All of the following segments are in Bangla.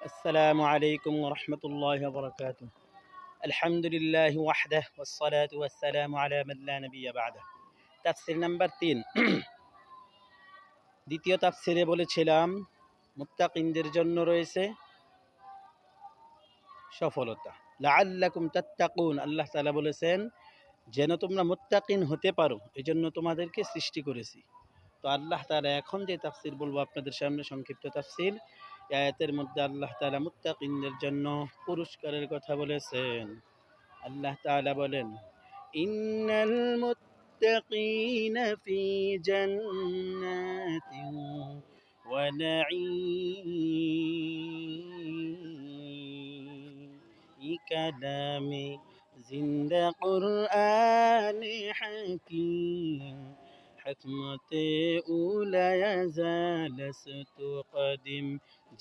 السلام عليكم ورحمة الله وبركاته. الحمد لله وحده والصلاة والسلام على من لا نبي بعده. তাফসীর নাম্বার 3। দ্বিতীয় তাফসীরে বলেছিলাম মুত্তাকিনদের জন্য রয়েছে সফলতা। লাআল্লাকুম তাত্তাকুন, আল্লাহ তাআলা বলেছেন যেন তোমরা মুত্তাকিন হতে পারো, এজন্য তোমাদেরকে সৃষ্টি করেছি। তো আল্লাহ তাআলা এখন যে তাফসীর বলবো আপনাদের সামনে সংক্ষিপ্ত তাফসীর, এই আয়াতের মধ্যে আল্লাহ তাআলা মুত্তাকিনদের জন্য পুরস্কারের কথা বলেছেন। আল্লাহ তাআলা বলেন, ইন্নাল মুত্তাকিনা ফি জান্নাতিন ওয়া নাঈম। কালামে জিন্দা কুরআনে হাকীম, حكمة أولى يزال ستقدم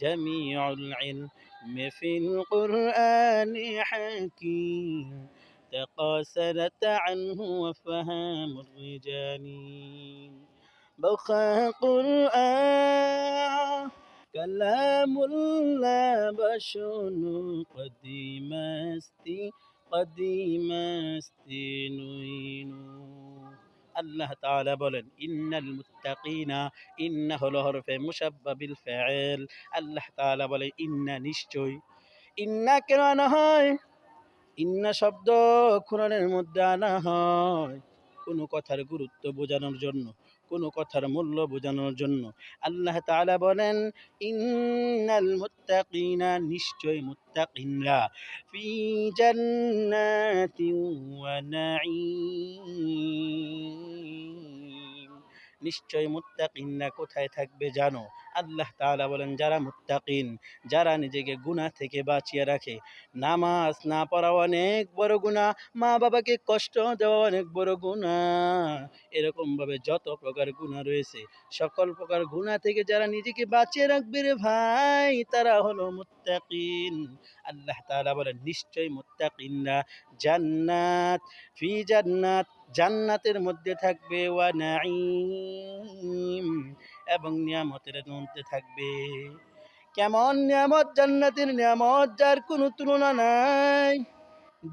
جميع العلم في القرآن حكيم، تقاصرت عنه وفهام الرجال بقى قرآن كلام الله بشر قديم استنوين। আল্লাহ তাআলা বলেন ইন্নাল মুত্তাকিনা, ইন্না হলো হরফে মুশাব্বা বিল ফাইল। আল্লাহ তাআলা বলে ইন্না, নিশ্চয়। ইন্না কেন আনা হয়? ইন্না শব্দ কোরআনের মধ্যে আনা হয় কোনো কথার গুরুত্ব বোঝানোর জন্য, কোনো কথার মূল্য বোঝানোর জন্য। আল্লাহ তাআলা বলেন ইন্নাল মুত্তাকিনা, নিশ্চয় মুত্তাকিনরা, ফি জান্নাতিন ওয়া নাঈম, নিশ্চয় মুত্তাকিনরা কোথায় থাকবে জানো? আল্লাহ তাআলা বলেন যারা মুত্তাকিন, যারা নিজেকে গুনাহ থেকে বাঁচিয়ে রাখে। নামাজ না পড়া অনেক বড় গুনাহ, মা বাবাকে কষ্ট দেওয়া অনেক বড় গুনাহ, এরকমভাবে যত প্রকার গুনাহ রয়েছে, সকল প্রকার গুনাহ থেকে যারা নিজেকে বাঁচিয়ে রাখবে রে ভাই, তারা হলো মুত্তাকিন। আল্লাহ তাআলা বলেন নিশ্চয় মুত্তাকিনরা জান্নাত, ফি জান্নাত, জান্নাতের মধ্যে থাকবে, ওয়া নাঈম, এবং নিয়ামতের মধ্যে থাকবে। কেমন নিয়ামত? জান্নাতের নিয়ামত যার কোনো তুলনা নাই।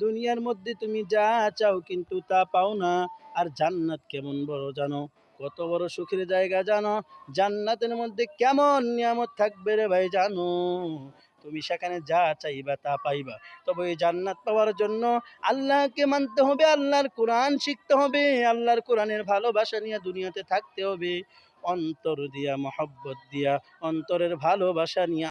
দুনিয়ার মধ্যে তুমি যা চাও কিন্তু তা পাও না। আর জান্নাত কেমন বড় জানো? কত বড় সুখের জায়গা জানো? জান্নাতের মধ্যে কেমন নিয়ামত থাকবে রে ভাই জানো? তুমি সেখানে যা চাইবা তা পাইবা। তবে এই জান্নাত পাওয়ার জন্য আল্লাহকে মানতে হবে, আল্লাহর কোরআন শিখতে হবে, আল্লাহর কোরআনের ভালোবাসা নিয়ে দুনিয়াতে থাকতে হবে, অন্তর দিয়া, মহব্বত দিয়া, অন্তরের ভালোবাসা নিয়ে